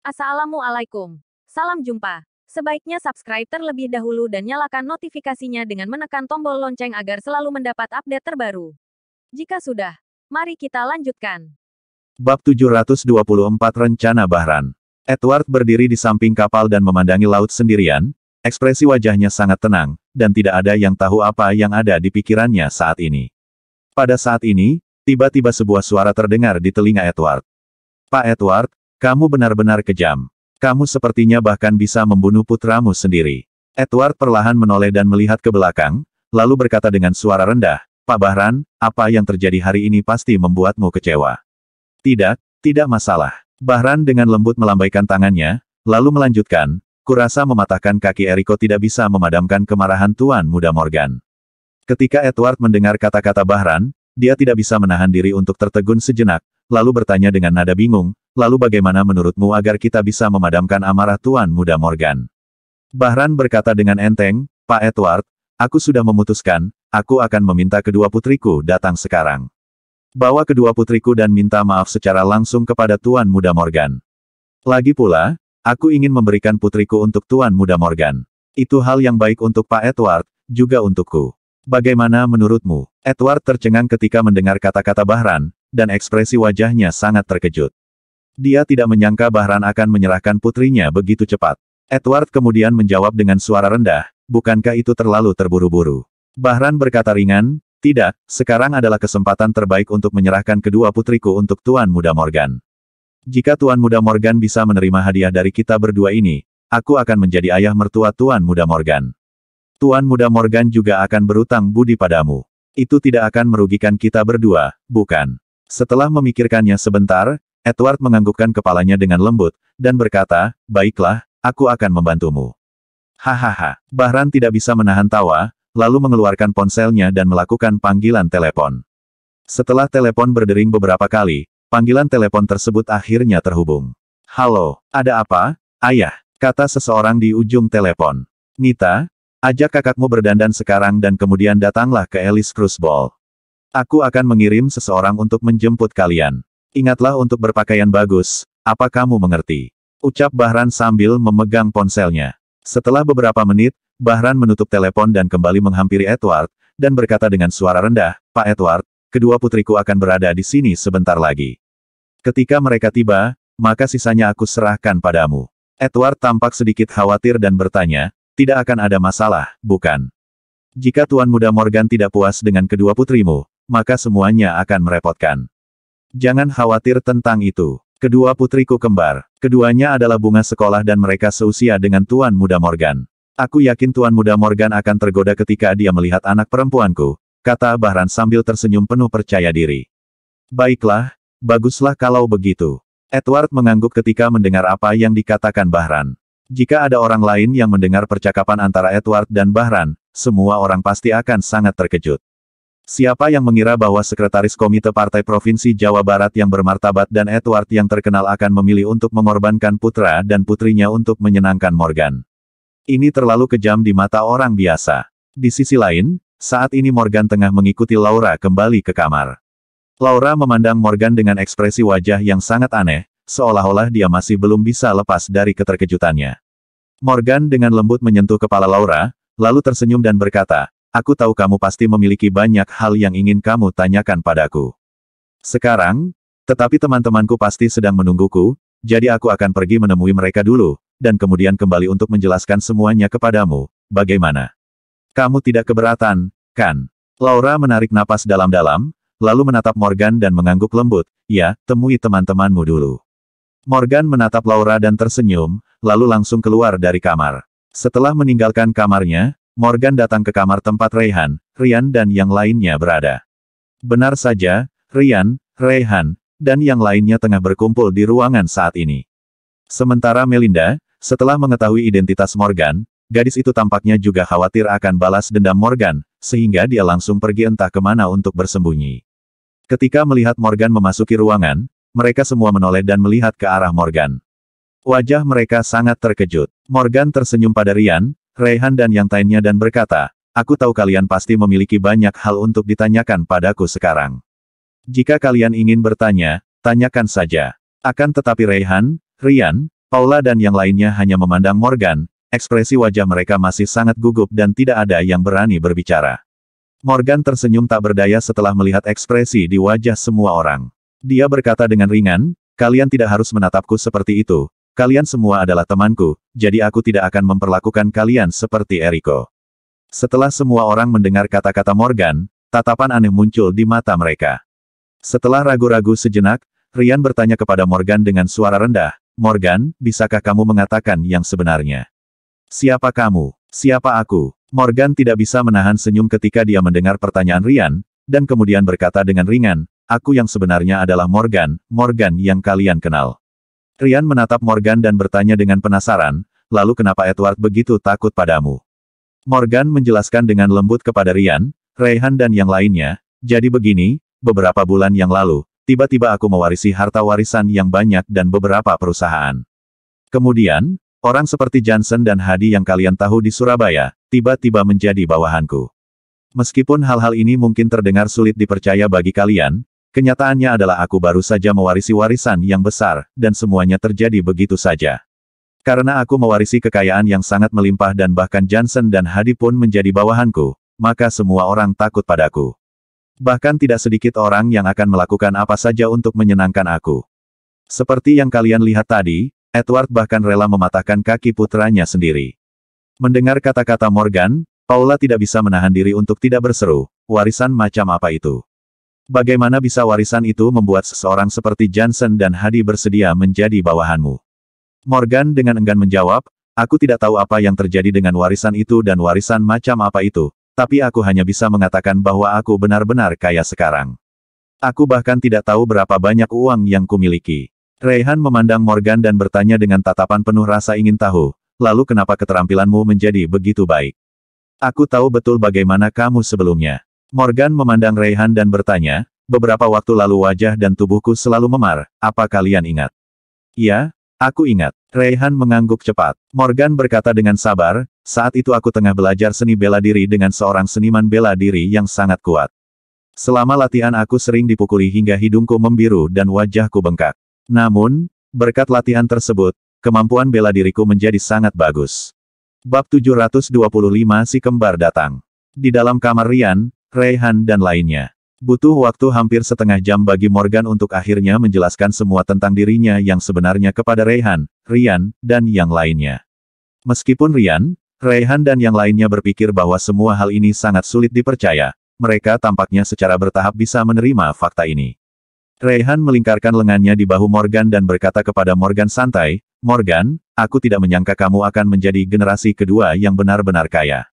Assalamualaikum. Salam jumpa. Sebaiknya subscribe terlebih dahulu dan nyalakan notifikasinya dengan menekan tombol lonceng agar selalu mendapat update terbaru. Jika sudah, mari kita lanjutkan. Bab 724 Rencana Bahran. Edward berdiri di samping kapal dan memandangi laut sendirian, ekspresi wajahnya sangat tenang, dan tidak ada yang tahu apa yang ada di pikirannya saat ini. Pada saat ini, tiba-tiba sebuah suara terdengar di telinga Edward. "Pak Edward, kamu benar-benar kejam. Kamu sepertinya bahkan bisa membunuh putramu sendiri." Edward perlahan menoleh dan melihat ke belakang, lalu berkata dengan suara rendah, "Pak Bahran, apa yang terjadi hari ini pasti membuatmu kecewa." "Tidak, tidak masalah." Bahran dengan lembut melambaikan tangannya, lalu melanjutkan, "Kurasa mematahkan kaki Eriko tidak bisa memadamkan kemarahan Tuan Muda Morgan." Ketika Edward mendengar kata-kata Bahran, dia tidak bisa menahan diri untuk tertegun sejenak, lalu bertanya dengan nada bingung, "Lalu bagaimana menurutmu agar kita bisa memadamkan amarah Tuan Muda Morgan?" Bahran berkata dengan enteng, "Pak Edward, aku sudah memutuskan, aku akan meminta kedua putriku datang sekarang. Bawa kedua putriku dan minta maaf secara langsung kepada Tuan Muda Morgan. Lagi pula, aku ingin memberikan putriku untuk Tuan Muda Morgan. Itu hal yang baik untuk Pak Edward, juga untukku. Bagaimana menurutmu?" Edward tercengang ketika mendengar kata-kata Bahran, dan ekspresi wajahnya sangat terkejut. Dia tidak menyangka Bahran akan menyerahkan putrinya begitu cepat. Edward kemudian menjawab dengan suara rendah, "Bukankah itu terlalu terburu-buru?" Bahran berkata ringan, "Tidak, sekarang adalah kesempatan terbaik untuk menyerahkan kedua putriku untuk Tuan Muda Morgan. Jika Tuan Muda Morgan bisa menerima hadiah dari kita berdua ini, aku akan menjadi ayah mertua Tuan Muda Morgan. Tuan Muda Morgan juga akan berutang budi padamu. Itu tidak akan merugikan kita berdua, bukan?" Setelah memikirkannya sebentar, Edward menganggukkan kepalanya dengan lembut, dan berkata, "Baiklah, aku akan membantumu." Hahaha. Bahran tidak bisa menahan tawa, lalu mengeluarkan ponselnya dan melakukan panggilan telepon. Setelah telepon berdering beberapa kali, panggilan telepon tersebut akhirnya terhubung. "Halo, ada apa, Ayah?" kata seseorang di ujung telepon. "Nita, ajak kakakmu berdandan sekarang dan kemudian datanglah ke Alice Cruiseball. Aku akan mengirim seseorang untuk menjemput kalian. Ingatlah untuk berpakaian bagus, apa kamu mengerti?" ucap Bahran sambil memegang ponselnya. Setelah beberapa menit, Bahran menutup telepon dan kembali menghampiri Edward, dan berkata dengan suara rendah, "Pak Edward, kedua putriku akan berada di sini sebentar lagi. Ketika mereka tiba, maka sisanya aku serahkan padamu." Edward tampak sedikit khawatir dan bertanya, "Tidak akan ada masalah, bukan? Jika Tuan Muda Morgan tidak puas dengan kedua putrimu, maka semuanya akan merepotkan." "Jangan khawatir tentang itu. Kedua putriku kembar. Keduanya adalah bunga sekolah dan mereka seusia dengan Tuan Muda Morgan. Aku yakin Tuan Muda Morgan akan tergoda ketika dia melihat anak perempuanku," kata Bahran sambil tersenyum penuh percaya diri. "Baiklah, baguslah kalau begitu." Edward mengangguk ketika mendengar apa yang dikatakan Bahran. Jika ada orang lain yang mendengar percakapan antara Edward dan Bahran, semua orang pasti akan sangat terkejut. Siapa yang mengira bahwa Sekretaris Komite Partai Provinsi Jawa Barat yang bermartabat dan Edward yang terkenal akan memilih untuk mengorbankan putra dan putrinya untuk menyenangkan Morgan? Ini terlalu kejam di mata orang biasa. Di sisi lain, saat ini Morgan tengah mengikuti Laura kembali ke kamar. Laura memandang Morgan dengan ekspresi wajah yang sangat aneh, seolah-olah dia masih belum bisa lepas dari keterkejutannya. Morgan dengan lembut menyentuh kepala Laura, lalu tersenyum dan berkata, "Aku tahu kamu pasti memiliki banyak hal yang ingin kamu tanyakan padaku. Sekarang, tetapi teman-temanku pasti sedang menungguku, jadi aku akan pergi menemui mereka dulu, dan kemudian kembali untuk menjelaskan semuanya kepadamu. Bagaimana? Kamu tidak keberatan, kan?" Laura menarik napas dalam-dalam, lalu menatap Morgan dan mengangguk lembut, "Ya, temui teman-temanmu dulu." Morgan menatap Laura dan tersenyum, lalu langsung keluar dari kamar. Setelah meninggalkan kamarnya, Morgan datang ke kamar tempat Ryan, dan yang lainnya berada. Benar saja, Ryan, dan yang lainnya tengah berkumpul di ruangan saat ini. Sementara Melinda, setelah mengetahui identitas Morgan, gadis itu tampaknya juga khawatir akan balas dendam Morgan, sehingga dia langsung pergi entah kemana untuk bersembunyi. Ketika melihat Morgan memasuki ruangan, mereka semua menoleh dan melihat ke arah Morgan. Wajah mereka sangat terkejut. Morgan tersenyum pada Ryan, dan yang lainnya dan berkata, "Aku tahu kalian pasti memiliki banyak hal untuk ditanyakan padaku sekarang. Jika kalian ingin bertanya, tanyakan saja. Akan tetapi Ryan, Paula dan yang lainnya hanya memandang Morgan, ekspresi wajah mereka masih sangat gugup dan tidak ada yang berani berbicara. Morgan tersenyum tak berdaya setelah melihat ekspresi di wajah semua orang. Dia berkata dengan ringan, kalian tidak harus menatapku seperti itu. Kalian semua adalah temanku, jadi aku tidak akan memperlakukan kalian seperti Eriko. Setelah semua orang mendengar kata-kata Morgan, tatapan aneh muncul di mata mereka. Setelah ragu-ragu sejenak, Ryan bertanya kepada Morgan dengan suara rendah, Morgan, bisakah kamu mengatakan yang sebenarnya? Siapa kamu? Siapa aku? Morgan tidak bisa menahan senyum ketika dia mendengar pertanyaan Ryan, dan kemudian berkata dengan ringan, aku yang sebenarnya adalah Morgan, Morgan yang kalian kenal. Ryan menatap Morgan dan bertanya dengan penasaran, lalu kenapa Edward begitu takut padamu? Morgan menjelaskan dengan lembut kepada Ryan, Rayhan dan yang lainnya, jadi begini, beberapa bulan yang lalu, tiba-tiba aku mewarisi harta warisan yang banyak dan beberapa perusahaan. Kemudian, orang seperti Johnson dan Hadi yang kalian tahu di Surabaya, tiba-tiba menjadi bawahanku. Meskipun hal-hal ini mungkin terdengar sulit dipercaya bagi kalian, kenyataannya adalah aku baru saja mewarisi warisan yang besar, dan semuanya terjadi begitu saja. Karena aku mewarisi kekayaan yang sangat melimpah dan bahkan Johnson dan Hadi pun menjadi bawahanku, maka semua orang takut padaku. Bahkan tidak sedikit orang yang akan melakukan apa saja untuk menyenangkan aku. Seperti yang kalian lihat tadi, Edward bahkan rela mematahkan kaki putranya sendiri. Mendengar kata-kata Morgan, Paula tidak bisa menahan diri untuk tidak berseru, warisan macam apa itu? Bagaimana bisa warisan itu membuat seseorang seperti Johnson dan Hadi bersedia menjadi bawahanmu? Morgan dengan enggan menjawab, aku tidak tahu apa yang terjadi dengan warisan itu dan warisan macam apa itu, tapi aku hanya bisa mengatakan bahwa aku benar-benar kaya sekarang. Aku bahkan tidak tahu berapa banyak uang yang kumiliki. Rayhan memandang Morgan dan bertanya dengan tatapan penuh rasa ingin tahu, lalu kenapa keterampilanmu menjadi begitu baik? Aku tahu betul bagaimana kamu sebelumnya. Morgan memandang Rayhan dan bertanya, beberapa waktu lalu wajah dan tubuhku selalu memar, apa kalian ingat? Ya, aku ingat. Rayhan mengangguk cepat. Morgan berkata dengan sabar, saat itu aku tengah belajar seni bela diri dengan seorang seniman bela diri yang sangat kuat. Selama latihan aku sering dipukuli hingga hidungku membiru dan wajahku bengkak. Namun, berkat latihan tersebut, kemampuan bela diriku menjadi sangat bagus. Bab 725 Si Kembar Datang. Di dalam kamar Ryan, Rayhan dan lainnya. Butuh waktu hampir setengah jam bagi Morgan untuk akhirnya menjelaskan semua tentang dirinya yang sebenarnya kepada Rayhan, Ryan, dan yang lainnya. Meskipun Rayhan dan yang lainnya berpikir bahwa semua hal ini sangat sulit dipercaya, mereka tampaknya secara bertahap bisa menerima fakta ini. Rayhan melingkarkan lengannya di bahu Morgan dan berkata kepada Morgan santai, Morgan, aku tidak menyangka kamu akan menjadi generasi kedua yang benar-benar kaya.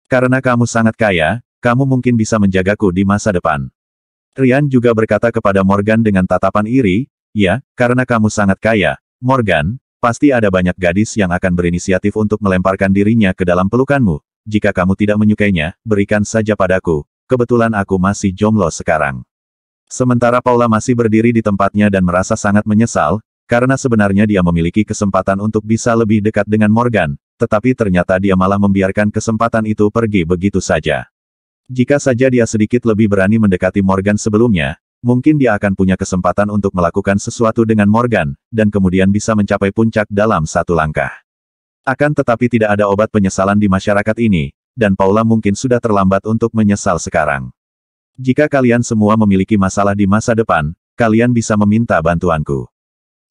Karena kamu sangat kaya, kamu mungkin bisa menjagaku di masa depan. Ryan juga berkata kepada Morgan dengan tatapan iri, ya, karena kamu sangat kaya, Morgan, pasti ada banyak gadis yang akan berinisiatif untuk melemparkan dirinya ke dalam pelukanmu. Jika kamu tidak menyukainya, berikan saja padaku, kebetulan aku masih jomblo sekarang. Sementara Paula masih berdiri di tempatnya dan merasa sangat menyesal, karena sebenarnya dia memiliki kesempatan untuk bisa lebih dekat dengan Morgan, tetapi ternyata dia malah membiarkan kesempatan itu pergi begitu saja. Jika saja dia sedikit lebih berani mendekati Morgan sebelumnya, mungkin dia akan punya kesempatan untuk melakukan sesuatu dengan Morgan, dan kemudian bisa mencapai puncak dalam satu langkah. Akan tetapi tidak ada obat penyesalan di masyarakat ini, dan Paula mungkin sudah terlambat untuk menyesal sekarang. Jika kalian semua memiliki masalah di masa depan, kalian bisa meminta bantuanku.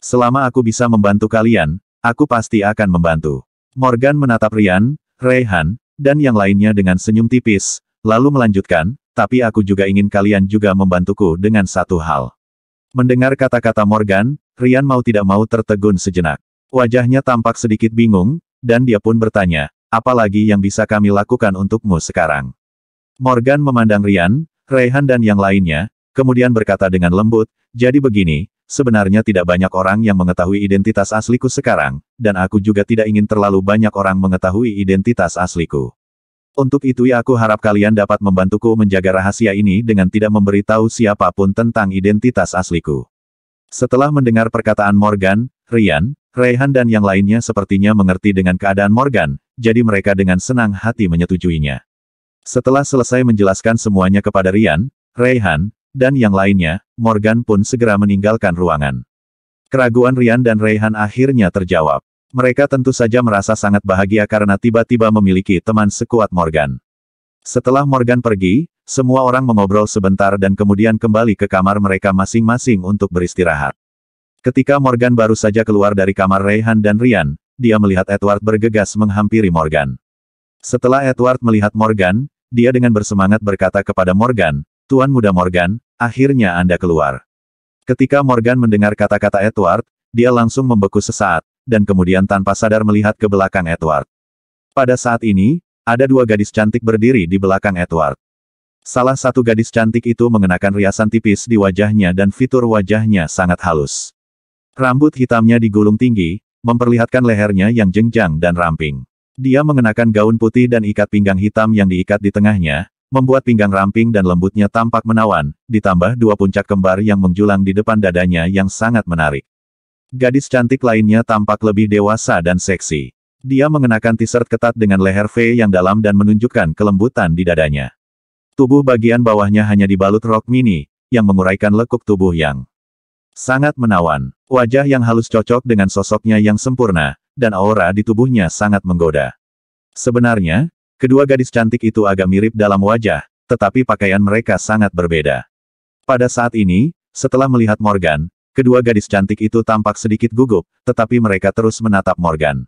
Selama aku bisa membantu kalian, aku pasti akan membantu. Morgan menatap Ryan, Rayhan, dan yang lainnya dengan senyum tipis, lalu melanjutkan, tapi aku juga ingin kalian juga membantuku dengan satu hal. Mendengar kata-kata Morgan, Ryan mau tidak mau tertegun sejenak. Wajahnya tampak sedikit bingung, dan dia pun bertanya, apa lagi yang bisa kami lakukan untukmu sekarang? Morgan memandang Ryan, Rayhan dan yang lainnya, kemudian berkata dengan lembut, jadi begini, sebenarnya tidak banyak orang yang mengetahui identitas asliku sekarang, dan aku juga tidak ingin terlalu banyak orang mengetahui identitas asliku. Untuk itu aku harap kalian dapat membantuku menjaga rahasia ini dengan tidak memberitahu siapapun tentang identitas asliku. Setelah mendengar perkataan Morgan, Ryan, Rayhan dan yang lainnya sepertinya mengerti dengan keadaan Morgan, jadi mereka dengan senang hati menyetujuinya. Setelah selesai menjelaskan semuanya kepada Ryan, Rayhan, dan yang lainnya, Morgan pun segera meninggalkan ruangan. Keraguan Ryan dan Rayhan akhirnya terjawab. Mereka tentu saja merasa sangat bahagia karena tiba-tiba memiliki teman sekuat Morgan. Setelah Morgan pergi, semua orang mengobrol sebentar dan kemudian kembali ke kamar mereka masing-masing untuk beristirahat. Ketika Morgan baru saja keluar dari kamar Rayhan dan Ryan, dia melihat Edward bergegas menghampiri Morgan. Setelah Edward melihat Morgan, dia dengan bersemangat berkata kepada Morgan, "Tuan Muda Morgan, akhirnya Anda keluar." Ketika Morgan mendengar kata-kata Edward, dia langsung membeku sesaat, dan kemudian tanpa sadar melihat ke belakang Edward. Pada saat ini, ada dua gadis cantik berdiri di belakang Edward. Salah satu gadis cantik itu mengenakan riasan tipis di wajahnya dan fitur wajahnya sangat halus. Rambut hitamnya digulung tinggi, memperlihatkan lehernya yang jenjang dan ramping. Dia mengenakan gaun putih dan ikat pinggang hitam yang diikat di tengahnya, membuat pinggang ramping dan lembutnya tampak menawan, ditambah dua puncak kembar yang menjulang di depan dadanya yang sangat menarik. Gadis cantik lainnya tampak lebih dewasa dan seksi. Dia mengenakan t-shirt ketat dengan leher V yang dalam dan menunjukkan kelembutan di dadanya. Tubuh bagian bawahnya hanya dibalut rok mini, yang menguraikan lekuk tubuh yang sangat menawan. Wajah yang halus cocok dengan sosoknya yang sempurna, dan aura di tubuhnya sangat menggoda. Sebenarnya, kedua gadis cantik itu agak mirip dalam wajah, tetapi pakaian mereka sangat berbeda. Pada saat ini, setelah melihat Morgan, kedua gadis cantik itu tampak sedikit gugup, tetapi mereka terus menatap Morgan.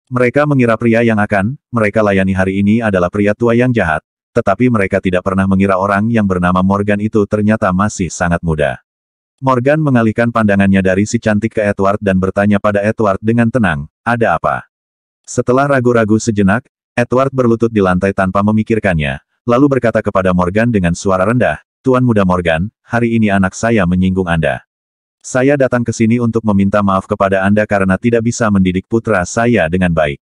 Mereka mengira pria yang akan mereka layani hari ini adalah pria tua yang jahat, tetapi mereka tidak pernah mengira orang yang bernama Morgan itu ternyata masih sangat muda. Morgan mengalihkan pandangannya dari si cantik ke Edward dan bertanya pada Edward dengan tenang, "Ada apa?" Setelah ragu-ragu sejenak, Edward berlutut di lantai tanpa memikirkannya, lalu berkata kepada Morgan dengan suara rendah, "Tuan Muda Morgan, hari ini anak saya menyinggung Anda. Saya datang ke sini untuk meminta maaf kepada Anda karena tidak bisa mendidik putra saya dengan baik."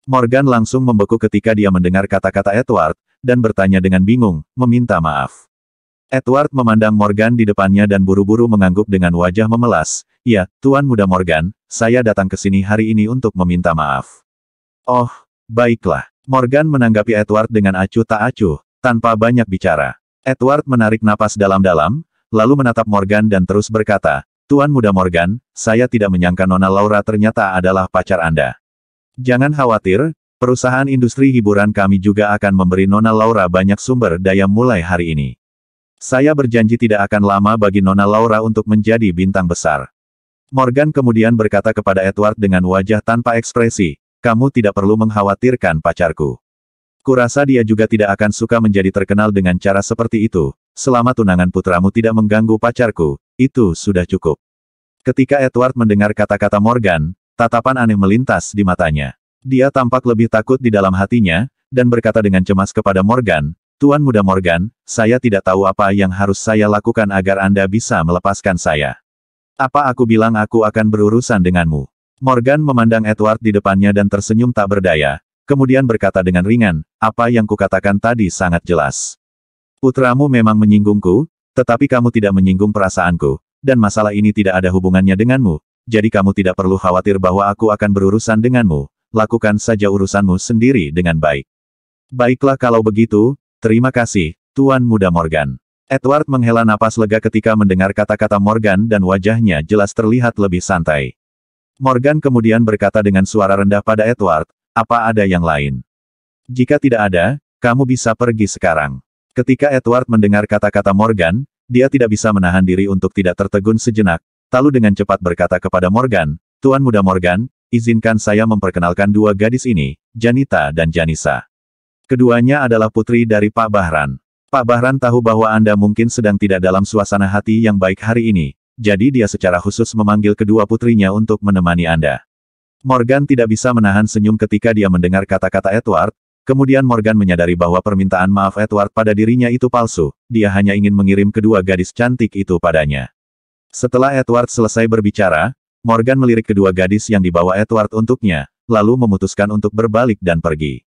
Morgan langsung membeku ketika dia mendengar kata-kata Edward, dan bertanya dengan bingung, "Meminta maaf?" Edward memandang Morgan di depannya dan buru-buru mengangguk dengan wajah memelas, "Ya, Tuan Muda Morgan, saya datang ke sini hari ini untuk meminta maaf." "Oh, baiklah." Morgan menanggapi Edward dengan acuh tak acuh, tanpa banyak bicara. Edward menarik napas dalam-dalam, lalu menatap Morgan dan terus berkata, "Tuan Muda Morgan, saya tidak menyangka Nona Laura ternyata adalah pacar Anda. Jangan khawatir, perusahaan industri hiburan kami juga akan memberi Nona Laura banyak sumber daya mulai hari ini. Saya berjanji tidak akan lama bagi Nona Laura untuk menjadi bintang besar." Morgan kemudian berkata kepada Edward dengan wajah tanpa ekspresi, "Kamu tidak perlu mengkhawatirkan pacarku. Kurasa dia juga tidak akan suka menjadi terkenal dengan cara seperti itu. Selama tunangan putramu tidak mengganggu pacarku, itu sudah cukup." Ketika Edward mendengar kata-kata Morgan, tatapan aneh melintas di matanya. Dia tampak lebih takut di dalam hatinya, dan berkata dengan cemas kepada Morgan, "Tuan Muda Morgan, saya tidak tahu apa yang harus saya lakukan agar Anda bisa melepaskan saya. Apa aku bilang aku akan berurusan denganmu?" Morgan memandang Edward di depannya dan tersenyum tak berdaya, kemudian berkata dengan ringan, "Apa yang kukatakan tadi sangat jelas. Putramu memang menyinggungku, tetapi kamu tidak menyinggung perasaanku, dan masalah ini tidak ada hubungannya denganmu, jadi kamu tidak perlu khawatir bahwa aku akan berurusan denganmu, lakukan saja urusanmu sendiri dengan baik." "Baiklah kalau begitu, terima kasih, Tuan Muda Morgan." Edward menghela napas lega ketika mendengar kata-kata Morgan dan wajahnya jelas terlihat lebih santai. Morgan kemudian berkata dengan suara rendah pada Edward, "Apa ada yang lain? Jika tidak ada, kamu bisa pergi sekarang." Ketika Edward mendengar kata-kata Morgan, dia tidak bisa menahan diri untuk tidak tertegun sejenak, lalu dengan cepat berkata kepada Morgan, "Tuan Muda Morgan, izinkan saya memperkenalkan dua gadis ini, Janita dan Janisa. Keduanya adalah putri dari Pak Bahran. Pak Bahran tahu bahwa Anda mungkin sedang tidak dalam suasana hati yang baik hari ini, jadi dia secara khusus memanggil kedua putrinya untuk menemani Anda." Morgan tidak bisa menahan senyum ketika dia mendengar kata-kata Edward, kemudian Morgan menyadari bahwa permintaan maaf Edward pada dirinya itu palsu, dia hanya ingin mengirim kedua gadis cantik itu padanya. Setelah Edward selesai berbicara, Morgan melirik kedua gadis yang dibawa Edward untuknya, lalu memutuskan untuk berbalik dan pergi.